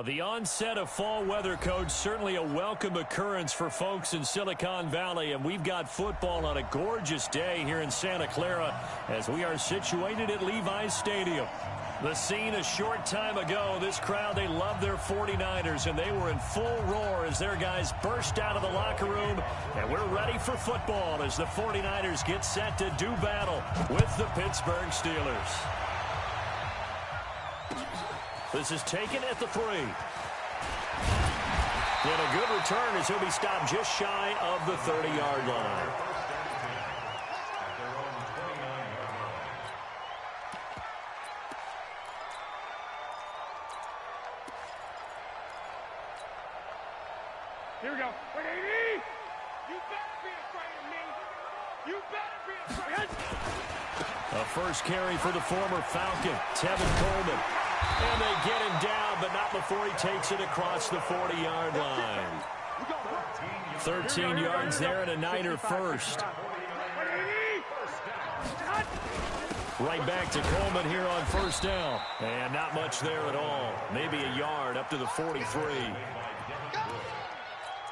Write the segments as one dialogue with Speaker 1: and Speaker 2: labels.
Speaker 1: The onset of fall weather, Coach, certainly a welcome occurrence for folks in Silicon Valley, and we've got football on a gorgeous day here in Santa Clara as we are situated at Levi's Stadium. The scene a short time ago, this crowd, they love their 49ers, and they were in full roar as their guys burst out of the locker room, and we're ready for football as the 49ers get set to do battle with the Pittsburgh Steelers. This is taken at the 3. And a good return as he'll be stopped just shy of the 30-yard line.
Speaker 2: Here we go. You better be afraid of me. You better be afraid.
Speaker 1: A first carry for the former Falcon, Tevin Coleman. And they get him down, but not before he takes it across the 40-yard line. 13 yards there and a Niner first. Right back to Coleman here on first down. And not much there at all. Maybe a yard up to the 43.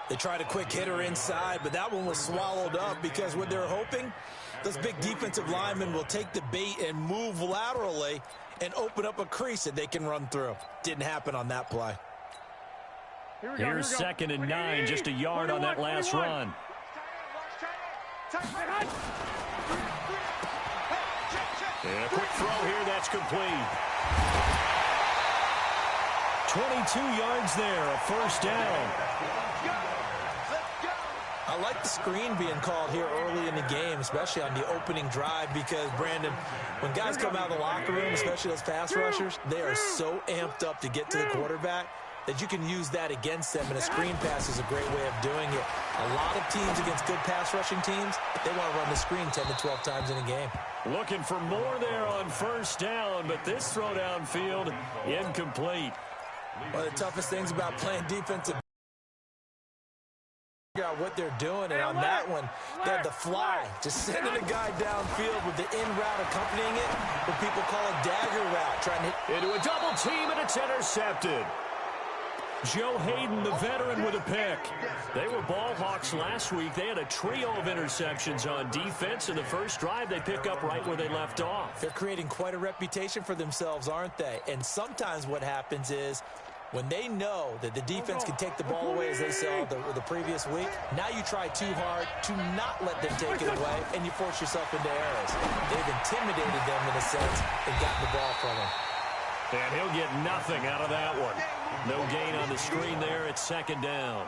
Speaker 3: They tried a quick hitter inside, but that one was swallowed up because what they're hoping, those big defensive linemen will take the bait and move laterally and open up a crease that they can run through. Didn't happen on that play.
Speaker 1: Here's 2nd and 9, just a yard on that last run. And a quick throw here, that's complete. 22 yards there, a first down.
Speaker 3: I like the screen being called here early in the game, especially on the opening drive, because, Brandon, when guys come out of the locker room, especially those pass rushers, they are so amped up to get to the quarterback that you can use that against them, and a screen pass is a great way of doing it. A lot of teams against good pass rushing teams, they want to run the screen 10 to 12 times in a game.
Speaker 1: Looking for more there on first down, but this throw downfield incomplete.
Speaker 3: One of the toughest things about playing defensive out what they're doing, and on that one they had the fly, just sending a guy downfield with the in route accompanying it, what people call a dagger route, trying to hit
Speaker 1: into a double team, and it's intercepted. Joe Hayden, the veteran, with a pick. They were ball hawks last week. They had a trio of interceptions on defense. In the first drive, they pick up right where they left off.
Speaker 3: They're creating quite a reputation for themselves, aren't they? And sometimes what happens is when they know that the defense can take the ball away, as they saw the previous week, now you try too hard to not let them take it away, and you force yourself into errors. They've intimidated them in a sense and gotten the ball from them.
Speaker 1: And he'll get nothing out of that one. No gain on the screen there at 2nd down.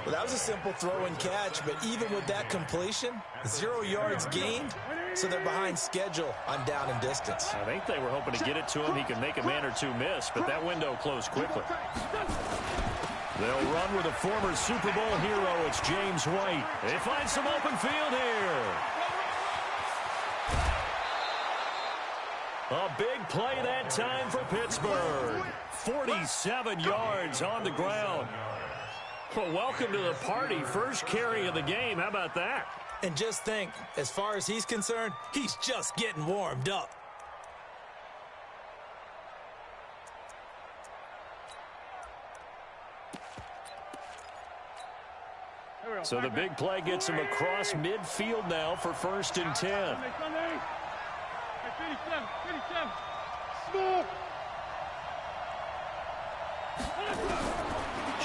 Speaker 3: Well, that was a simple throw and catch, but even with that completion, 0 yards gained, so they're behind schedule on down and distance.
Speaker 1: I think they were hoping to get it to him. He could make a man or two miss, but that window closed quickly. They'll run with a former Super Bowl hero. It's James White. They find some open field here. A big play that time for Pittsburgh. 47 yards on the ground. Well, welcome to the party. First carry of the game. How about that?
Speaker 3: And just think, as far as he's concerned, he's just getting warmed up.
Speaker 1: So the big play gets him across midfield now for 1st and 10.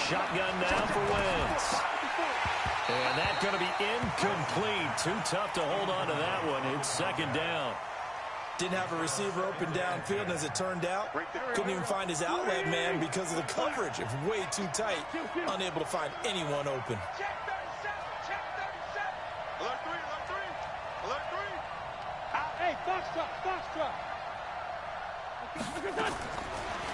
Speaker 1: Shotgun now for Wentz. And that's going to be incomplete. Too tough to hold on to that one. It's 2nd down.
Speaker 3: Didn't have a receiver open downfield, and as it turned out, couldn't even find his outlet man because of the coverage. It was way too tight, unable to find anyone open.
Speaker 2: Hey, box truck.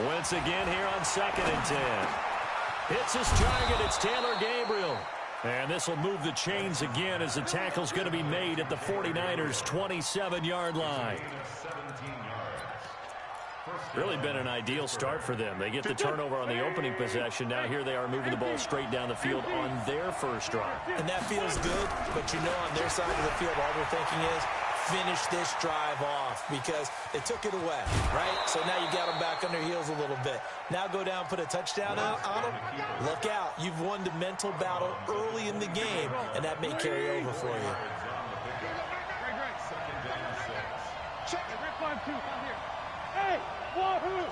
Speaker 1: Wentz again here on 2nd and 10. Hits his target. It's Taylor Gabriel. And this will move the chains again as the tackle's going to be made at the 49ers' 27-yard line. Really been an ideal start for them. They get the turnover on the opening possession. Now here they are moving the ball straight down the field on their first drive.
Speaker 3: And that feels good, but you know on their side of the field all they're thinking is finish this drive off because they took it away, right? So now you got them back on their heels a little bit. Now go down, put a touchdown on them. Look out. You've won the mental battle early in the game, and that may carry over for you.
Speaker 2: Check it. 5-2. Hey, wahoo!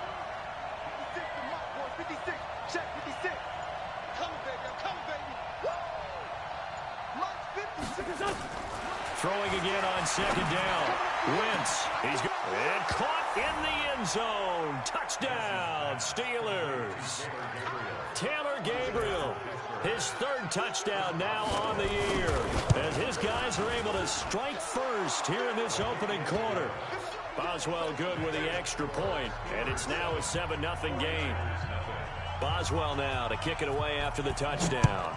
Speaker 2: 56, check 56. Come, baby, come, baby. Woo! Lunch 56.
Speaker 1: Throwing again on second down. Wentz. He's and caught in the end zone. Touchdown, Steelers. Taylor Gabriel, his third touchdown now on the year, as his guys are able to strike first here in this opening quarter. Boswell good with the extra point, and it's now a 7-0 game. Boswell now to kick it away after the touchdown.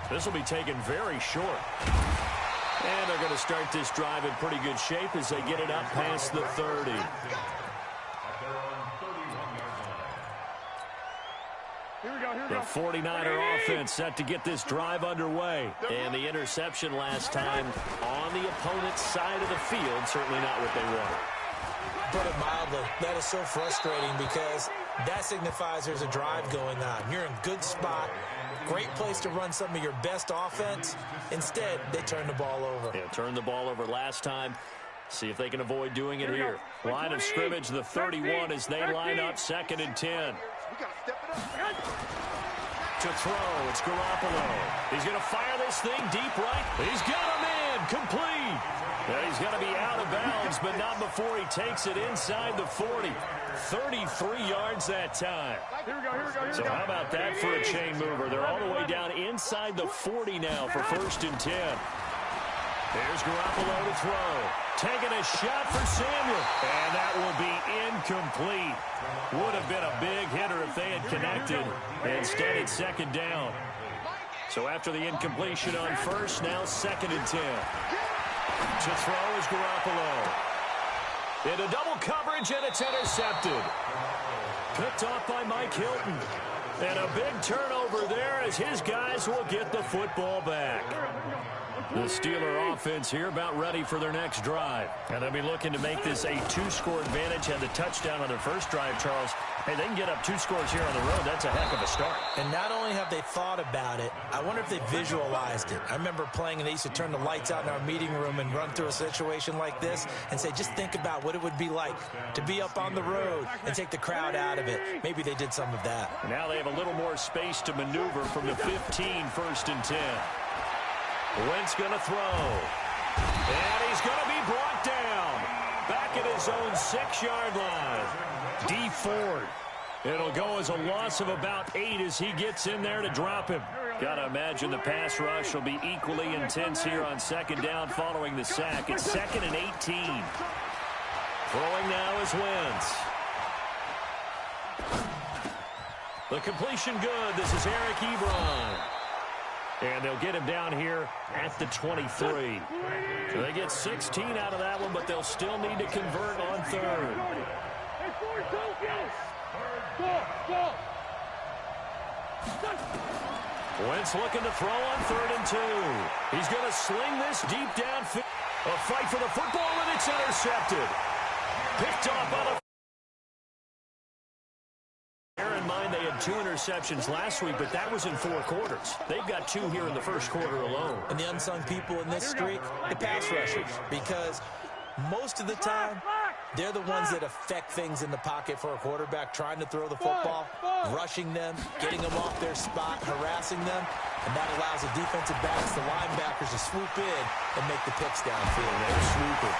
Speaker 1: This will be taken very short. And they're going to start this drive in pretty good shape as they get it up past the 30. The 49er offense set to get this drive underway. And the interception last time on the opponent's side of the field, certainly not what they wanted.
Speaker 3: Put it mildly, that is so frustrating because that signifies there's a drive going on. You're in a good spot, great place to run some of your best offense. Instead, they turn the ball over.
Speaker 1: Yeah, turned the ball over last time. See if they can avoid doing it here. Line of scrimmage, the 31 as they line up 2nd and 10. To throw, it's Garoppolo. He's going to fire this thing deep right. He's got him in, complete. Well, he's going to be out of bounds, but not before he takes it inside the 40. 33 yards that time. So how about that for a chain mover? They're all the way down inside the 40 now for 1st and 10. There's Garoppolo to throw. Taking a shot for Samuel. And that will be incomplete. Would have been a big hitter if they had connected. Instead, it's 2nd down. So after the incompletion on 1st, now 2nd and 10. To throw is Garoppolo. Into double coverage, and it's intercepted. Picked off by Mike Hilton. And a big turnover there as his guys will get the football back. The Steeler offense here about ready for their next drive. And they'll be looking to make this a 2-score advantage. Had the touchdown on their first drive, Charles. Hey, they can get up 2 scores here on the road. That's a heck of a start.
Speaker 3: And not only have they thought about it, I wonder if they visualized it. I remember playing and they used to turn the lights out in our meeting room and run through a situation like this and say, just think about what it would be like to be up on the road and take the crowd out of it. Maybe they did some of that.
Speaker 1: And now they have a little more space to maneuver from the 15, 1st and 10. Wentz going to throw. And he's going to be brought down. Back at his own 6-yard line. D Ford. It'll go as a loss of about 8 as he gets in there to drop him. Got to imagine the pass rush will be equally intense here on 2nd down following the sack. It's 2nd and 18. Throwing now is Wentz. The completion good. This is Eric Ebron. And they'll get him down here at the 23. So they get 16 out of that one, but they'll still need to convert on 3rd. Wentz looking to throw on 3rd and 2. He's going to sling this deep downfield. A fight for the football, and it's intercepted. Picked off by the... Bear in mind they had 2 interceptions last week, but that was in 4 quarters. They've got 2 here in the 1st quarter alone.
Speaker 3: And the unsung people in this streak, the pass rushers, because most of the time, they're the ones that affect things in the pocket for a quarterback, trying to throw the football, rushing them, getting them off their spot, harassing them, and that allows the defensive backs, the linebackers, to swoop in and make the picks downfield.
Speaker 1: They're swooping.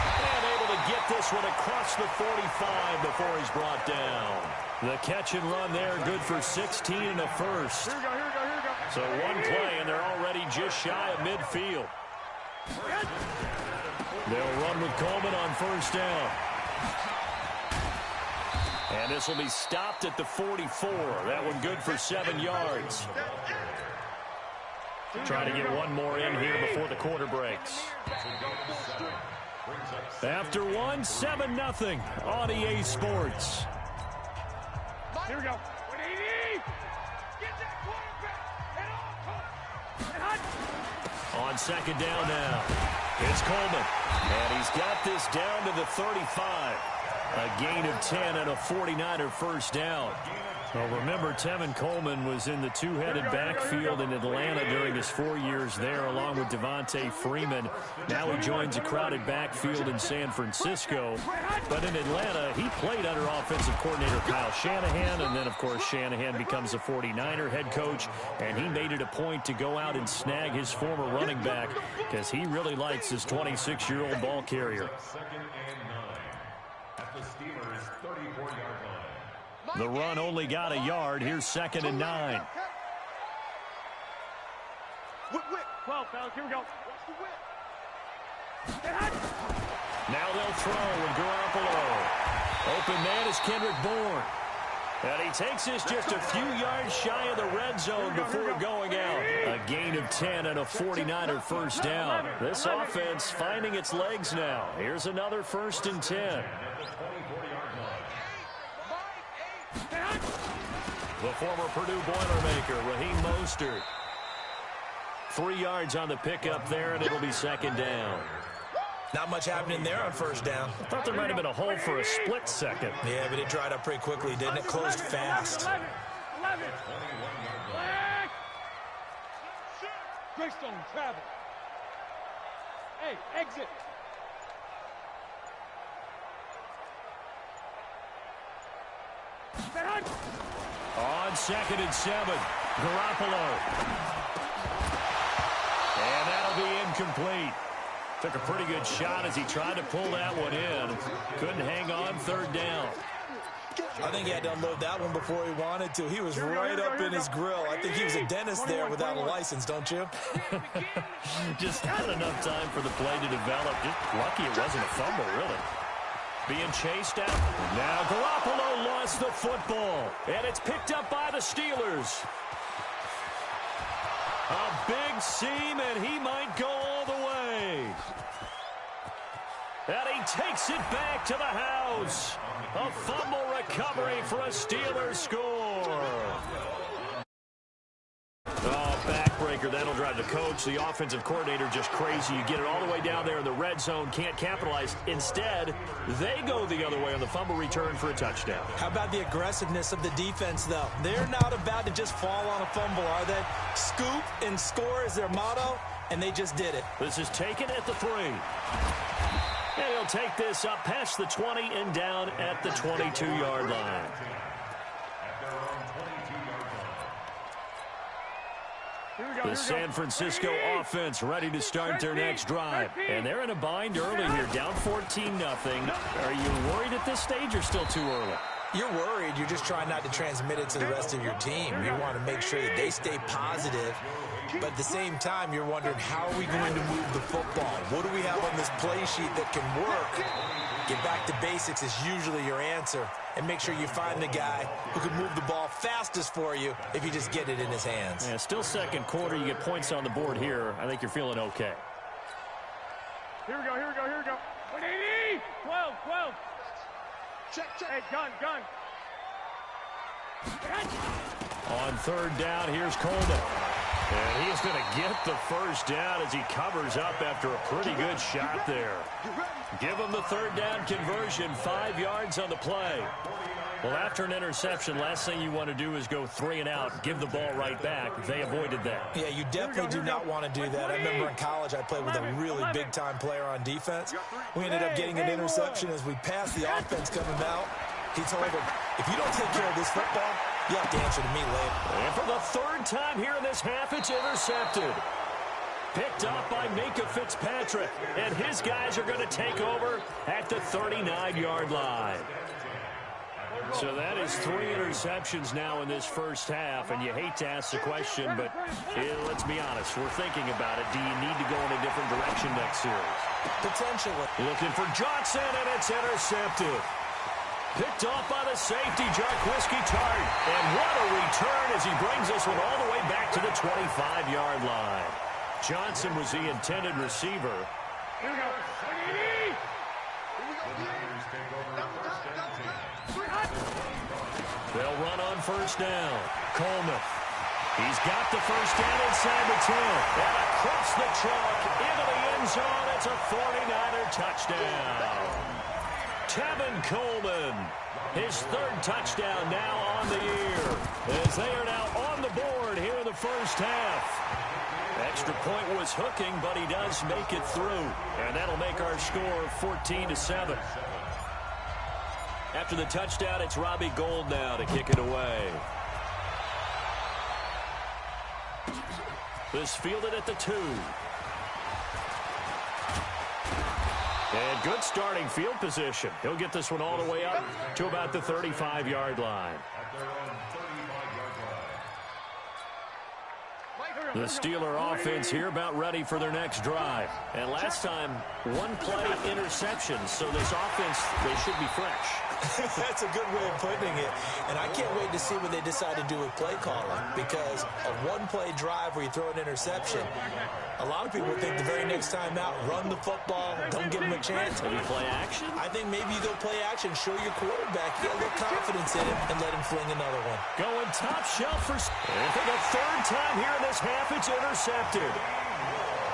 Speaker 1: And able to get this one across the 45 before he's brought down. The catch and run there, good for 16 in the 1st.
Speaker 2: Here we go.
Speaker 1: So 1 play, and they're already just shy of midfield. They'll run with Coleman on 1st down. And this will be stopped at the 44. That one good for 7 yards. Trying to get 1 more in here before the quarter breaks. After 1, 7-0 on EA Sports.
Speaker 2: Here we go. Get that quarterback at all costs.
Speaker 1: On second down now. It's Coleman. And he's got this down to the 35. A gain of 10 and a 49er first down. Well, remember, Tevin Coleman was in the two-headed backfield in Atlanta during his 4 years there, along with Devontae Freeman. Now he joins a crowded backfield in San Francisco. But in Atlanta, he played under offensive coordinator Kyle Shanahan, and then, of course, Shanahan becomes a 49er head coach, and he made it a point to go out and snag his former running back because he really likes his 26-year-old ball carrier. The run only got a yard. Here's 2nd and 9.
Speaker 2: 12, fellas. Here we go.
Speaker 1: Now they'll throw with Garoppolo. Open man is Kendrick Bourne. And he takes this just a few yards shy of the red zone before going out. A gain of 10 and a 49er first down. This offense finding its legs now. Here's another 1st and 10. The former Purdue Boilermaker, Raheem Mostert. 3 yards on the pickup there, and it'll be 2nd down.
Speaker 3: Not much happening there on 1st down.
Speaker 1: I thought there might have been a hole for a split second.
Speaker 3: Yeah, but it dried up pretty quickly, didn't it? Closed fast.
Speaker 2: 11. Greystone, travel. Hey, exit.
Speaker 1: On 2nd and 7, Garoppolo. And that'll be incomplete. Took a pretty good shot as he tried to pull that one in. Couldn't hang on 3rd down.
Speaker 3: I think he had to unload that one before he wanted to. He was right up in his grill. I think he was a dentist there without a license, don't you?
Speaker 1: Just not enough time for the play to develop. Just lucky it wasn't a fumble, really. Being chased out. Now Garoppolo lost the football. And it's picked up by the Steelers. A big seam, and he might go all the way. And he takes it back to the house. A fumble recovery for a Steelers score. Oh, backbreaker. That'll drive the coach, the offensive coordinator, just crazy. You get it all the way down there in the red zone, can't capitalize. Instead, they go the other way on the fumble return for a touchdown.
Speaker 3: How about the aggressiveness of the defense, though? They're not about to just fall on a fumble, are they? Scoop and score is their motto, and they just did it.
Speaker 1: This is taken at the 3. And he'll take this up past the 20 and down at the 22-yard line. The San Francisco offense ready to start their next drive. And they're in a bind early here, down 14-0. Are you worried at this stage or still too early?
Speaker 3: You're worried. You're just trying not to transmit it to the rest of your team. You want to make sure that they stay positive. But at the same time, you're wondering, how are we going to move the football? What do we have on this play sheet that can work? Get back to basics is usually your answer. And make sure you find the guy who can move the ball fastest for you if you just get it in his hands.
Speaker 1: Yeah, still 2nd quarter. You get points on the board here. I think you're feeling okay.
Speaker 2: Here we go, here we go, here we go. 180! 12, 12. Check. Hey, gun.
Speaker 1: On 3rd down, here's Coleman. And he's going to get the first down as he covers up after a pretty good shot there. Give him the 3rd down conversion, 5 yards on the play. Well, after an interception, last thing you want to do is go 3 and out, give the ball right back. They avoided that.
Speaker 3: Yeah, you definitely do not want to do that. I remember in college I played with a really big-time player on defense. We ended up getting an interception as we passed the offense coming out. He told him, if you don't take care of this football, you have to answer to me later.
Speaker 1: And for the 3rd time here in this half, it's intercepted. Picked up by Minkah Fitzpatrick. And his guys are going to take over at the 39-yard line. So that is 3 interceptions now in this first half. And you hate to ask the question, but let's be honest. We're thinking about it. Do you need to go in a different direction next series?
Speaker 3: Potentially.
Speaker 1: Looking for Johnson, and it's intercepted. Picked off by the safety, Jarquiski Tartt. And what a return as he brings this one all the way back to the 25-yard line. Johnson was the intended receiver.
Speaker 2: Here we go. 180!
Speaker 1: They'll run on 1st down. Coleman. He's got the first down inside the 10. And a across the chalk, into the end zone. It's a 49er touchdown. Tevin Coleman, his third touchdown now on the year, as they are now on the board here in the first half. Extra point was hooking, but he does make it through, and that'll make our score 14-7. After the touchdown, it's Robbie Gould now to kick it away. This fielded at the 2. And good starting field position. He'll get this one all the way up to about the 35-yard line. The Steeler offense here about ready for their next drive. And last time, one play interception. So this offense, they should be fresh.
Speaker 3: That's a good way of putting it. And I can't wait to see what they decide to do with play calling, because a one-play drive where you throw an interception, a lot of people think the very next time out, run the football, don't give him a chance.
Speaker 1: Maybe play action?
Speaker 3: I think maybe you go play action, show your quarterback, get a little confidence in him, and let him fling another one.
Speaker 1: Going top shelf for... I think a third time here in this half, it's intercepted.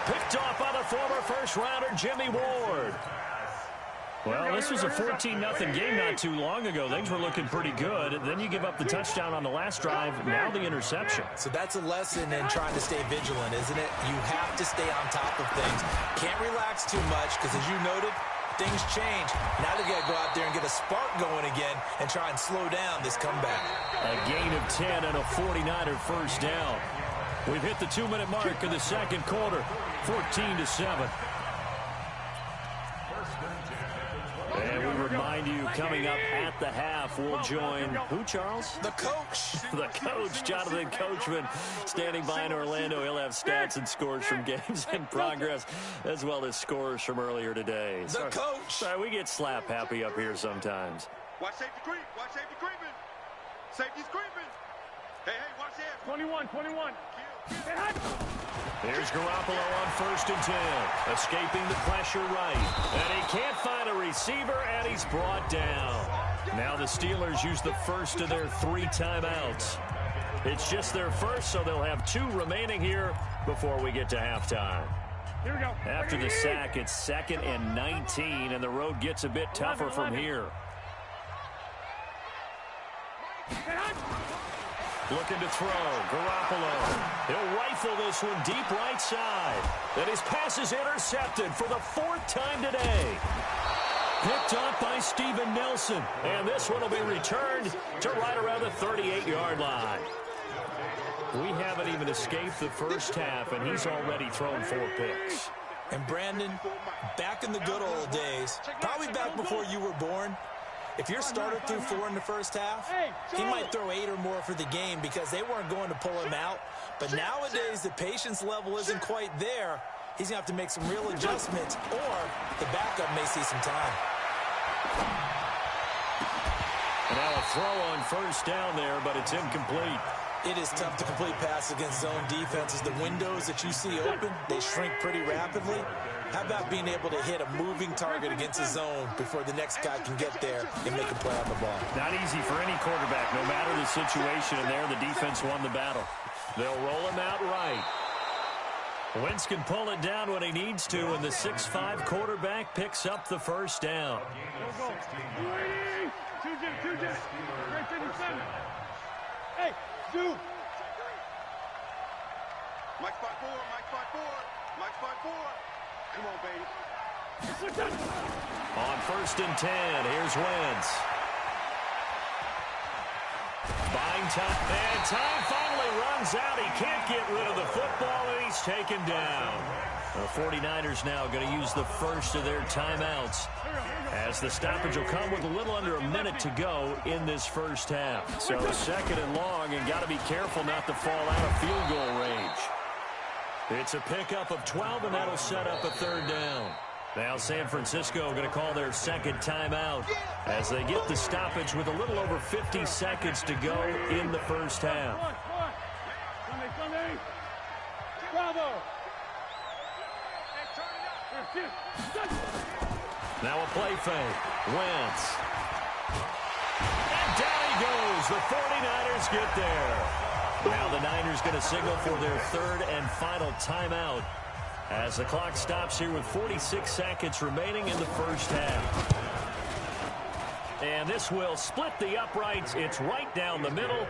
Speaker 1: Picked off by the former first-rounder, Jimmy Ward. Well, this was a 14-0 game not too long ago. Things were looking pretty good. Then you give up the touchdown on the last drive. Now the interception.
Speaker 3: So that's a lesson in trying to stay vigilant, isn't it? You have to stay on top of things. Can't relax too much because, as you noted, things change. Now they got to go out there and get a spark going again and try and slow down this comeback.
Speaker 1: A gain of 10 and a 49er first down. We've hit the 2-minute mark of the second quarter, 14-7. And we remind you, coming up at the half, we'll join who, Charles?
Speaker 3: The coach.
Speaker 1: The coach, Jonathan Coachman, standing by in Orlando. He'll have stats and scores from games in progress, as well as scores from earlier today.
Speaker 3: The coach.
Speaker 1: Sorry, we get slap happy up here sometimes.
Speaker 2: Watch safety creep. Watch safety creeping. Safety's creeping. Hey, watch that.
Speaker 4: 21.
Speaker 1: Here's Garoppolo on 1st and 10, escaping the pressure right. And he can't find a receiver, and he's brought down. Now the Steelers use the first of their 3 timeouts. It's just their first, so they'll have 2 remaining here before we get to halftime.
Speaker 4: Here we go.
Speaker 1: After the sack, it's 2nd and 19, and the road gets a bit tougher from here. Looking to throw. Garoppolo. He'll rifle this one deep right side. And his pass is intercepted for the 4th time today. Picked off by Steven Nelson. And this one will be returned to right around the 38-yard line. We haven't even escaped the first half, and he's already thrown 4 picks.
Speaker 3: And Brandon, back in the good old days, probably back before you were born, if your starter threw 4 in the first half, he might throw 8 or more for the game because they weren't going to pull him out. But nowadays, the patience level isn't quite there. He's going to have to make some real adjustments, or the backup may see some time.
Speaker 1: And now a throw on first down there, but it's incomplete.
Speaker 3: It is tough to complete passes against zone defenses. The windows that you see open, they shrink pretty rapidly. How about being able to hit a moving target against a zone before the next guy can get there and make a play on the ball?
Speaker 1: Not easy for any quarterback, no matter the situation, and there the defense won the battle. They'll roll him out right. Wentz can pull it down when he needs to, and the 6'5" quarterback picks up the first down.
Speaker 4: Go. 2 Jets. Right in the center. Hey, dude.
Speaker 2: Mike spot 4. Come on, baby.
Speaker 1: On 1st and 10, here's Wentz. Buying time, and time finally runs out. He can't get rid of the football, and he's taken down. The 49ers now going to use the first of their timeouts, as the stoppage will come with a little under a minute to go in this first half. So 2nd and long, and got to be careful not to fall out of field goal range. It's a pickup of 12, and that'll set up a 3rd down. Now San Francisco going to call their 2nd timeout as they get the stoppage with a little over 50 seconds to go in the first half.
Speaker 4: Sunday. Bravo.
Speaker 1: Now a play fake. Wentz. And down he goes. The 49ers get there. Now the Niners going to signal for their 3rd and final timeout as the clock stops here with 46 seconds remaining in the first half. And this will split the uprights. It's right down the middle.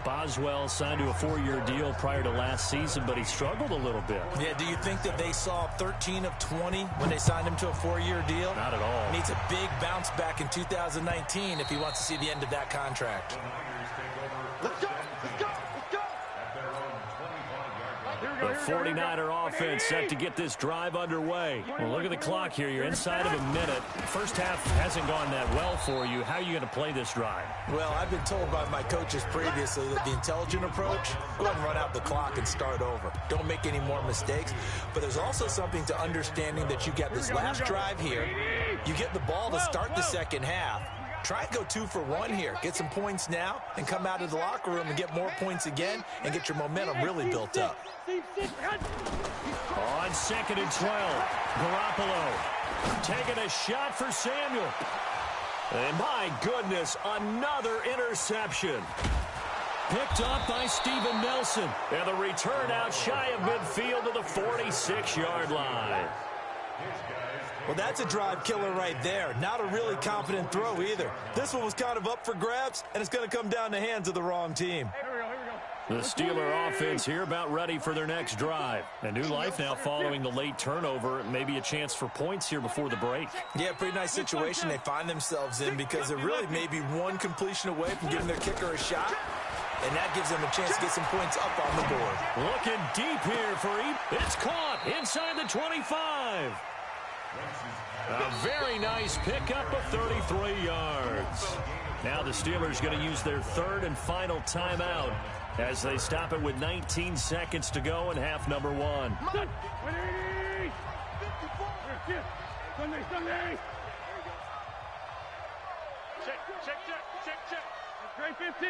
Speaker 1: Boswell signed to a 4-year deal prior to last season, but he struggled a little bit.
Speaker 3: Yeah, do you think that they saw 13 of 20 when they signed him to a 4-year deal?
Speaker 1: Not at all.
Speaker 3: He needs a big bounce back in 2019 if he wants to see the end of that contract.
Speaker 2: Let's go. Let's go. Let's go.
Speaker 1: The 49er offense set to get this drive underway. Well, look at the clock here. You're inside of a minute. First half hasn't gone that well for you. How are you going to play this drive?
Speaker 3: Well, I've been told by my coaches previously that the intelligent approach, go ahead and run out the clock and start over. Don't make any more mistakes. But there's also something to understanding that you got this last drive here. You get the ball to start the second half. Try and go 2 for 1 here. Get some points now and come out of the locker room and get more points again and get your momentum really built up.
Speaker 1: On 2nd and 12, Garoppolo taking a shot for Samuel. And my goodness, another interception. Picked up by Steven Nelson. And the return out shy of midfield to the 46-yard line.
Speaker 3: Well, that's a drive killer right there. Not a really confident throw either. This one was kind of up for grabs, and it's going to come down the hands of the wrong team.
Speaker 1: The Steeler offense here about ready for their next drive. A new life now following the late turnover. Maybe a chance for points here before the break.
Speaker 3: Yeah, pretty nice situation they find themselves in because they're really maybe one completion away from giving their kicker a shot. And that gives them a chance to get some points up on the board.
Speaker 1: Looking deep here for It's caught inside the 25. A very nice pickup of 33 yards. Now the Steelers going to use their third and final timeout as they stop it with 19 seconds to go in half number 1.
Speaker 4: Sunday. Check. Trey 15.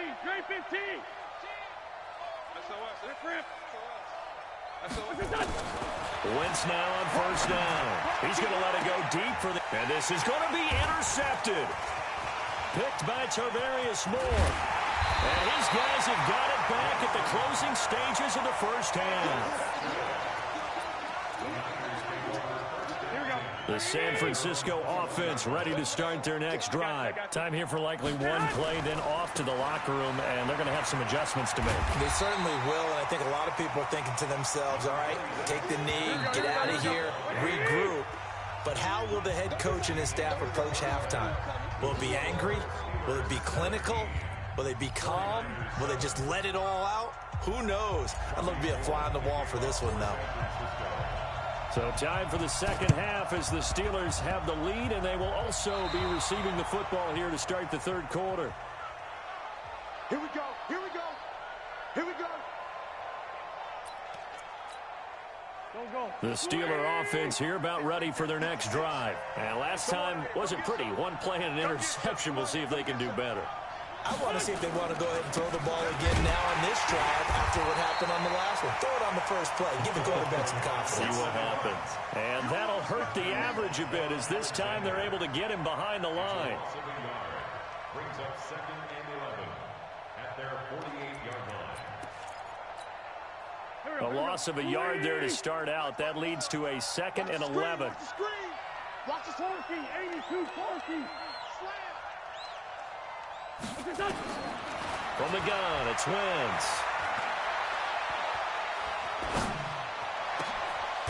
Speaker 1: Wentz now on first down. He's going to let it go deep for the... And this is going to be intercepted. Picked by Tarvarius Moore. And his guys have got it back at the closing stages of the first half. The San Francisco offense ready to start their next drive. Time here for likely one play, then off to the locker room, and they're going to have some adjustments to make.
Speaker 3: They certainly will, and I think a lot of people are thinking to themselves, all right, take the knee, get out of here, regroup. But how will the head coach and his staff approach halftime? Will it be angry? Will it be clinical? Will they be calm? Will they just let it all out? Who knows? I'd love to be a fly on the wall for this one, though.
Speaker 1: So time for the second half as the Steelers have the lead, and they will also be receiving the football here to start the third quarter.
Speaker 2: Here we go.
Speaker 1: The Steeler offense here about ready for their next drive. And last time wasn't pretty. One play and an interception. We'll see if they can do better.
Speaker 3: I want to see if they want to go ahead and throw the ball again now on this drive after what happened on the last one. Throw it on the first play. Give the quarterback some confidence.
Speaker 1: See what happens. And that'll hurt the average a bit as this time they're able to get him behind the line.
Speaker 5: Brings up 2nd and 11 at their 48-yard line.
Speaker 1: A loss of a yard there to start out. That leads to a 2nd and 11.
Speaker 4: Watch the 40, 82, 40.
Speaker 1: From the gun, it's Wentz.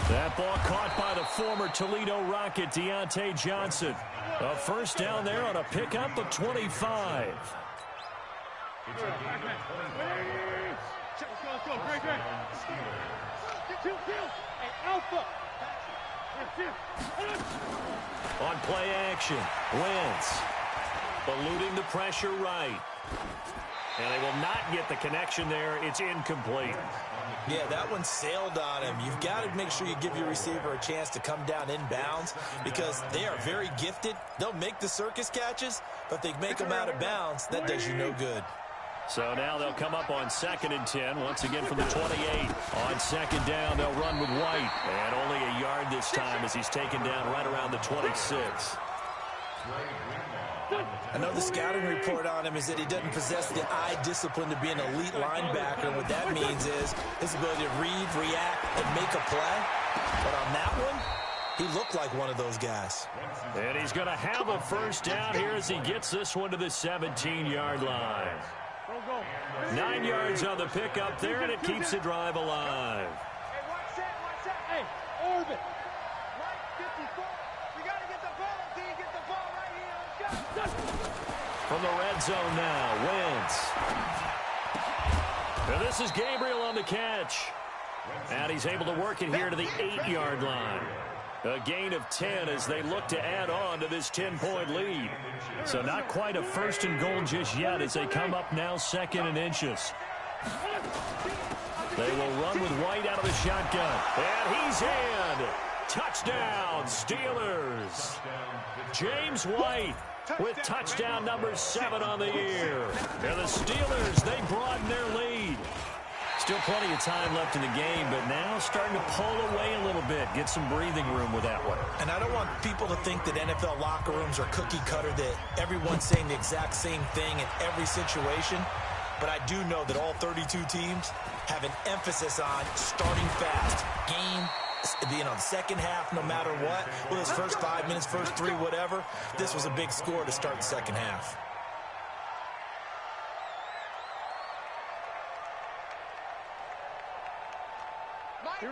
Speaker 1: That ball caught by the former Toledo Rocket, Deontay Johnson. A first down there on a pickup of 25.
Speaker 4: Let's go, Greg. Alpha.
Speaker 1: On play action, Wentz eluding the pressure right. And they will not get the connection there. It's incomplete.
Speaker 3: Yeah, that one sailed on him. You've got to make sure you give your receiver a chance to come down inbounds because they are very gifted. They'll make the circus catches, but if they make them out of bounds, that does you no good.
Speaker 1: So now they'll come up on 2nd and 10, once again from the 28. On 2nd down, they'll run with White. And only a yard this time as he's taken down right around the 26.
Speaker 3: I know the scouting report on him is that he doesn't possess the eye discipline to be an elite linebacker. And what that means is his ability to read, react, and make a play. But on that one, he looked like one of those guys.
Speaker 1: And he's going to have a first down here as he gets this one to the 17-yard line. 9 yards on the pickup there, and it keeps the drive alive.
Speaker 2: Hey, watch that. Hey, orbit. Right 54. We got to get the ball until you get the ball right here. Let's go.
Speaker 1: From the red zone now, Wentz. And this is Gabriel on the catch. And he's able to work it here to the 8-yard line. A gain of 10 as they look to add on to this 10-point lead. So not quite a first and goal just yet as they come up now 2nd and inches. They will run with White out of the shotgun. And he's in. Touchdown, Steelers. James White with touchdown number 7 on the year. And the Steelers, they broaden their lead. Still plenty of time left in the game, but now starting to pull away a little bit, get some breathing room with that one.
Speaker 3: And I don't want people to think that NFL locker rooms are cookie cutter, that everyone's saying the exact same thing in every situation. But I do know that all 32 teams have an emphasis on starting fast. Game, the second half, no matter what. Well, those first 5 minutes, first 3, whatever. This was a big score to start the second half.
Speaker 1: The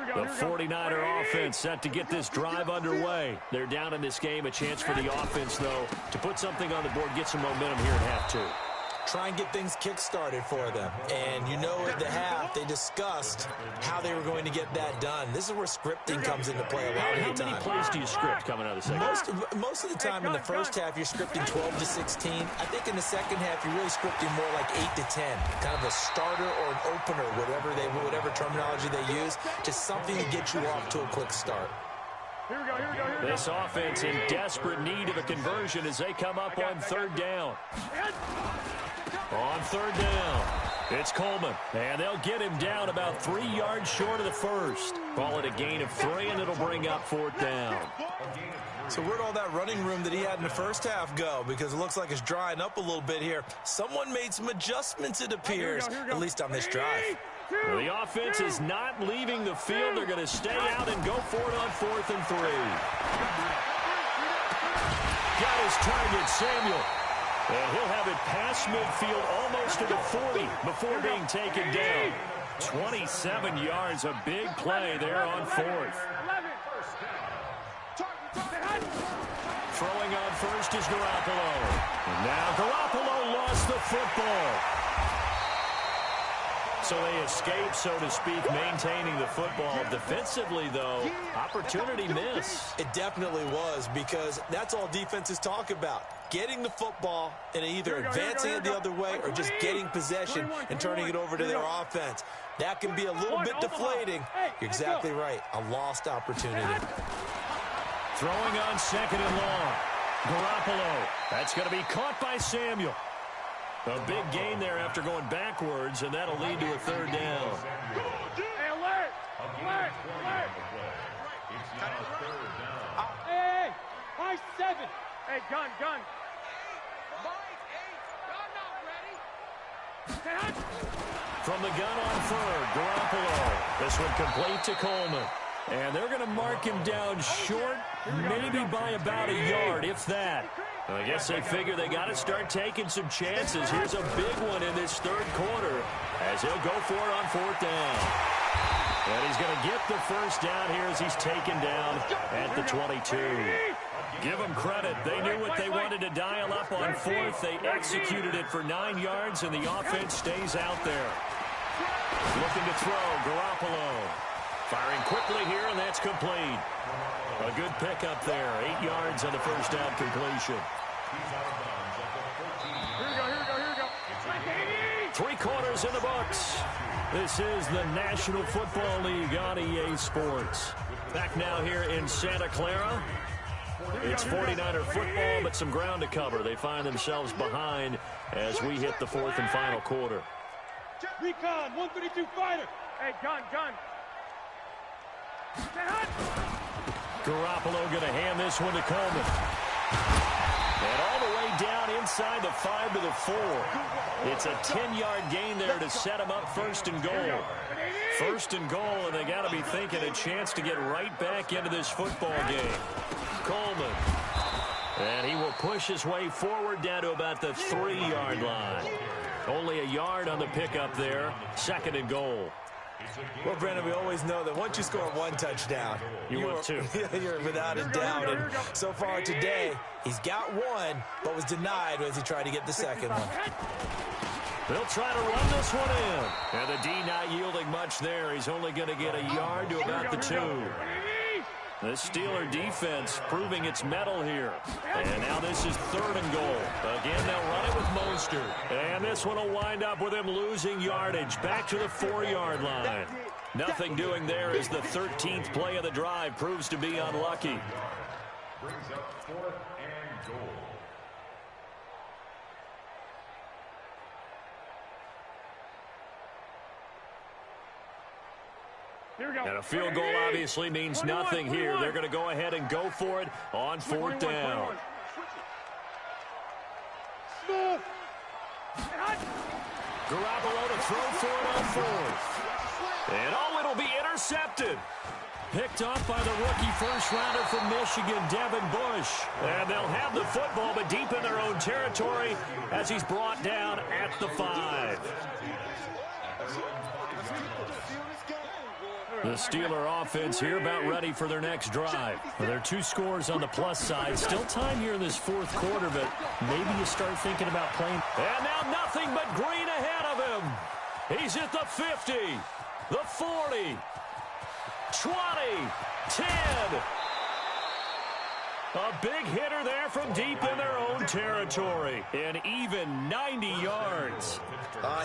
Speaker 1: 49er offense set to get this drive underway. They're down in this game. A chance for the offense, though, to put something on the board, get some momentum here at half 2.
Speaker 3: Try and get things kick-started for them. And you know at the half, they discussed how they were going to get that done. This is where scripting comes into play a lot of the time.
Speaker 1: How many plays do you script coming out of the second half?
Speaker 3: Most of the time in the first half, you're scripting 12 to 16. I think in the second half, you're really scripting more like 8 to 10. Kind of a starter or an opener, whatever terminology they use. Just something to get you off to a quick start.
Speaker 4: Here we go.
Speaker 1: This offense in desperate need of a conversion as they come up on 3rd down. On 3rd down, it's Coleman, and they'll get him down about 3 yards short of the first. Call it a gain of 3, and it'll bring up 4th down.
Speaker 3: So where'd all that running room that he had in the first half go? Because it looks like it's drying up a little bit here. Someone made some adjustments, it appears, at least on this drive.
Speaker 1: Well, the offense is not leaving the field. They're going to stay out and go for it on 4th and 3. Got his target, Samuel. And he'll have it past midfield almost to the 40 before being taken down. 27 yards, a big play there on 4th. Throwing on first is Garoppolo. And now Garoppolo lost the football. So they escape, so to speak, maintaining the football. Defensively, though, opportunity miss.
Speaker 3: It definitely was, because that's all defenses talk about. Getting the football and either advancing it the other way or just getting possession and turning it over to their offense. That can be a little bit deflating. You're exactly right. A lost opportunity.
Speaker 1: Throwing on 2nd and long. Garoppolo. That's going to be caught by Samuel. A big gain there after going backwards, and that'll lead to a 3rd down.
Speaker 4: Hey, alert! Alert! Hey! High 7! Hey, gun!
Speaker 1: From the gun on 3rd, Garoppolo. This one complete to Coleman. And they're going to mark him down short, maybe by about a yard, if that. I guess they figure they got to start taking some chances. Here's a big one in this 3rd quarter as he'll go for it on 4th down. And he's going to get the first down here as he's taken down at the 22. Give them credit. They knew what they wanted to dial up on 4th. They executed it for 9 yards, and the offense stays out there. Looking to throw, Garoppolo. Firing quickly here, and that's complete. A good pickup there. 8 yards on the first down completion.
Speaker 4: Here we go.
Speaker 1: 3 quarters in the books. This is the National Football League on EA Sports. Back now here in Santa Clara. It's 49er football, but some ground to cover. They find themselves behind as we hit the 4th and final quarter.
Speaker 4: Recon, 132 fighter. Hey, gun.
Speaker 1: Garoppolo going to hand this one to Coleman. And all the way down inside the 5 to the 4. It's a 10-yard gain there to set him up 1st and goal. 1st and goal, and they got to be thinking a chance to get right back into this football game. Coleman. And he will push his way forward down to about the 3-yard line. Only a yard on the pickup there. 2nd and goal.
Speaker 3: Well, Brandon, we always know that once you score 1 touchdown, you're without a doubt. And so far today, he's got 1, but was denied as he tried to get the 2nd one.
Speaker 1: They'll try to run this one in. And the D not yielding much there. He's only going to get a yard to about the 2. The Steeler defense proving its mettle here. And now this is 3rd and goal. Again, they'll run it with Mostert. And this one will wind up with him losing yardage. Back to the 4-yard line. Nothing doing there as the 13th play of the drive proves to be unlucky.
Speaker 5: Brings up 4th and goal.
Speaker 1: And a field goal obviously means nothing here. They're going to go ahead and go for it on 4th down. Garoppolo to throw for it on 4th. And it'll be intercepted. Picked off by the rookie first-rounder from Michigan, Devin Bush. And they'll have the football, but deep in their own territory as he's brought down at the 5. The Steeler offense here about ready for their next drive. Well, there are 2 scores on the plus side. Still time here in this 4th quarter, but maybe you start thinking about playing. And now nothing but green ahead of him. He's at the 50, the 40, 20, 10. A big hitter there from deep in their own territory. And even 90 yards.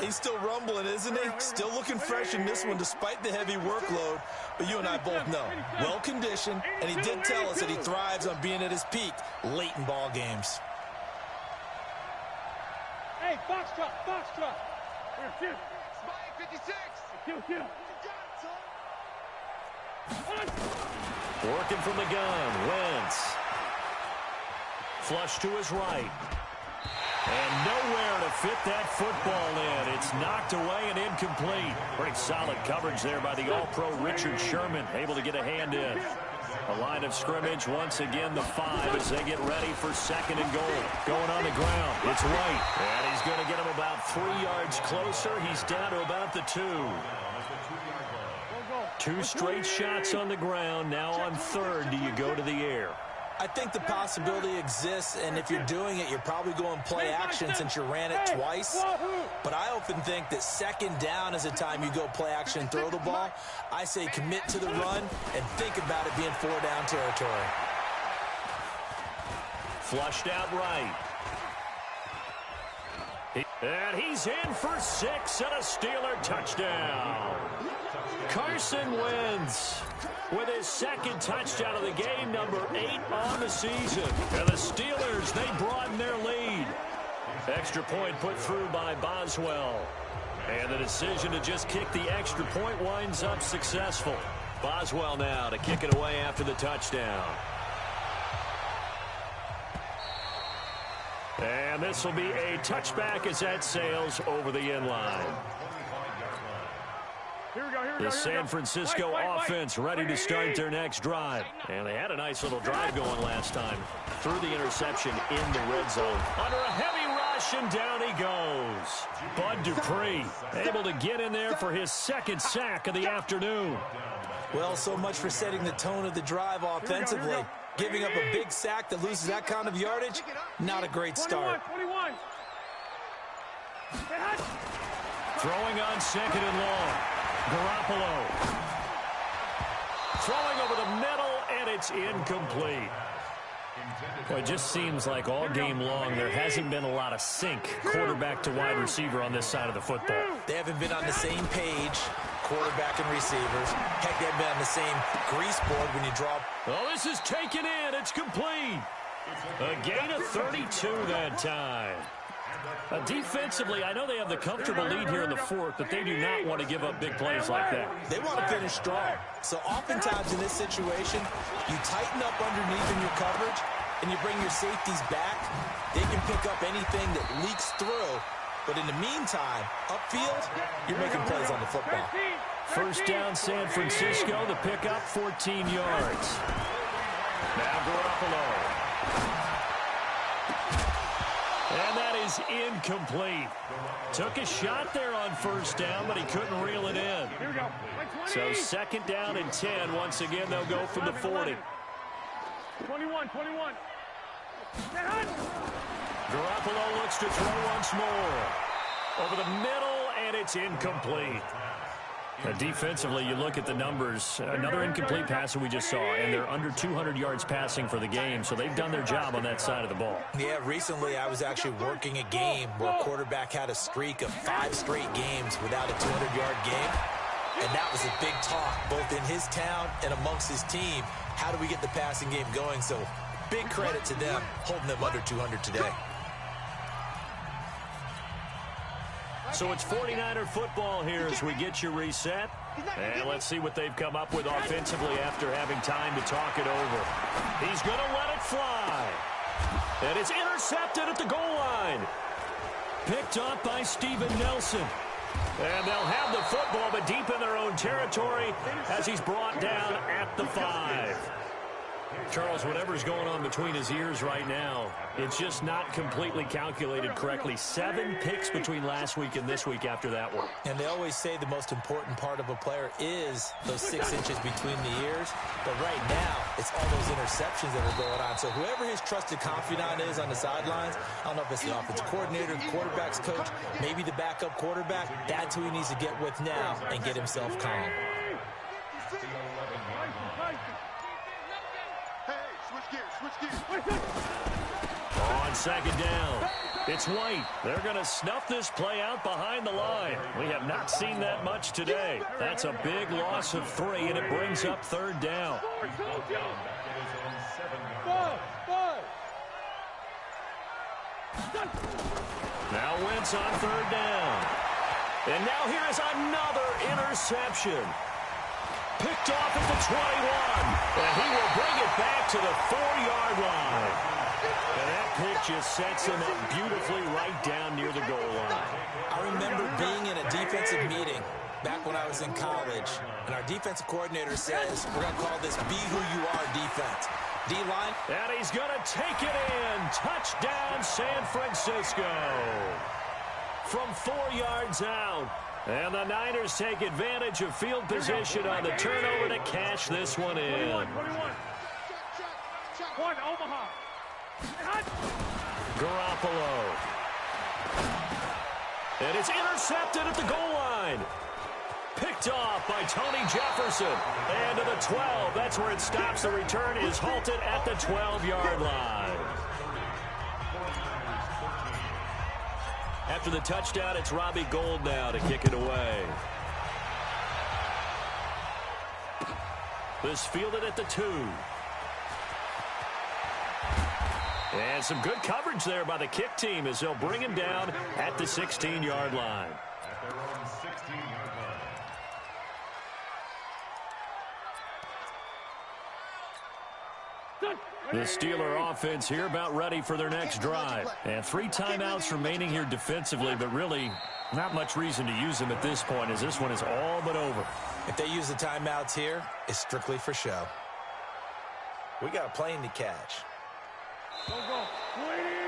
Speaker 3: He's still rumbling, isn't he? Still looking fresh in this one despite the heavy workload. But you and I both know, well-conditioned, and he did tell us that he thrives on being at his peak late in ball games.
Speaker 4: Hey, box truck. Here,
Speaker 2: 56.
Speaker 1: Working from the gun, Wentz. Flush to his right. And nowhere to fit that football in. It's knocked away and incomplete. Pretty solid coverage there by the All-Pro Richard Sherman. Able to get a hand in. A line of scrimmage, once again, the 5 as they get ready for 2nd and goal. Going on the ground, it's White. And he's going to get him about 3 yards closer. He's down to about the 2. 2 straight shots on the ground. Now on 3rd, do you go to the air?
Speaker 3: I think the possibility exists, and if you're doing it, you're probably going play action since you ran it twice. But I often think that 2nd down is a time you go play action and throw the ball. I say commit to the run and think about it being 4-down territory.
Speaker 1: Flushed out right. And he's in for 6 and a Steeler touchdown. Carson Wentz with his 2nd touchdown of the game, number 8 on the season. And the Steelers, they broaden their lead. Extra point put through by Boswell. And the decision to just kick the extra point winds up successful. Boswell now to kick it away after the touchdown. And this will be a touchback as that sails over the end line. The San Francisco offense ready to start their next drive. And they had a nice little drive going last time. Threw the interception in the red zone. Under a heavy rush, and down he goes. Bud Dupree able to get in there for his 2nd sack of the afternoon.
Speaker 3: Well, so much for setting the tone of the drive offensively. Giving up a big sack that loses that kind of yardage, not a great start.
Speaker 4: 21.
Speaker 1: Throwing on 2nd and long. Garoppolo. Throwing over the middle, and it's incomplete. Well, it just seems like all game long there hasn't been a lot of sync quarterback to wide receiver on this side of the football.
Speaker 3: They haven't been on the same page, quarterback and receivers. Heck, they haven't been on the same grease board when you draw.
Speaker 1: Oh, this is taken in. It's complete. A gain of 32 that time. Defensively, I know they have the comfortable lead here in the 4th, but they do not want to give up big plays like that.
Speaker 3: They want to finish strong. So oftentimes in this situation, you tighten up underneath in your coverage, and you bring your safeties back, they can pick up anything that leaks through. But in the meantime, upfield, you're making plays on the football.
Speaker 1: First down, San Francisco. The pickup, 14 yards. Now Garoppolo. And that is incomplete. Took a shot there on first down, but he couldn't reel it in.
Speaker 4: Here we go.
Speaker 1: So second down and 10. Once again, they'll go from the 40.
Speaker 4: 21.
Speaker 1: Garoppolo looks to throw once more. Over the middle, and it's incomplete. Defensively, you look at the numbers. Another incomplete pass that we just saw, and they're under 200 yards passing for the game, so they've done their job on that side of the ball.
Speaker 3: Yeah, recently I was actually working a game where a quarterback had a streak of 5 straight games without a 200-yard game, and that was a big talk, both in his town and amongst his team. How do we get the passing game going? So big credit to them, holding them under 200 today.
Speaker 1: So it's 49er football here as we get you reset. And let's see what they've come up with offensively after having time to talk it over. He's going to let it fly. And it's intercepted at the goal line. Picked up by Steven Nelson. And they'll have the football, but deep in their own territory as he's brought down at the 5. Charles, whatever's going on between his ears right now, it's just not completely calculated correctly. 7 picks between last week and this week after that one.
Speaker 3: And they always say the most important part of a player is those 6 inches between the ears. But right now, it's all those interceptions that are going on. So whoever his trusted confidant is on the sidelines, I don't know if it's the offensive coordinator, the quarterback's coach, maybe the backup quarterback, that's who he needs to get with now and get himself calm.
Speaker 1: On second down, it's White. They're going to snuff this play out behind the line. We have not seen that much today. That's a big loss of 3, and it brings up third down. Now Wentz on third down. And now here is another interception. Picked off at the 21. And he will bring it back to the 4-yard line. And that pick just sets him up beautifully right down near the goal line.
Speaker 3: I remember being in a defensive meeting back when I was in college, and our defensive coordinator says, we're going to call this Be Who You Are defense. D-line.
Speaker 1: And he's going to take it in. Touchdown, San Francisco. From 4 yards out. And the Niners take advantage of field position on the turnover to cash this one in.
Speaker 4: 21. One, Omaha.
Speaker 1: Garoppolo. And it's intercepted at the goal line. Picked off by Tony Jefferson. And to the 12. That's where it stops. The return is halted at the 12-yard line. After the touchdown, it's Robbie Gould now to kick it away. This fielded at the 2. And some good coverage there by the kick team as they'll bring him down at the 16-yard line.
Speaker 5: At their own 16-yard line.
Speaker 1: The Steeler offense here about ready for their next drive. And 3 timeouts remaining here defensively, but really not much reason to use them at this point as this one is all but over.
Speaker 3: If they use the timeouts here, it's strictly for show. We got a plane to catch.
Speaker 4: Go. 20.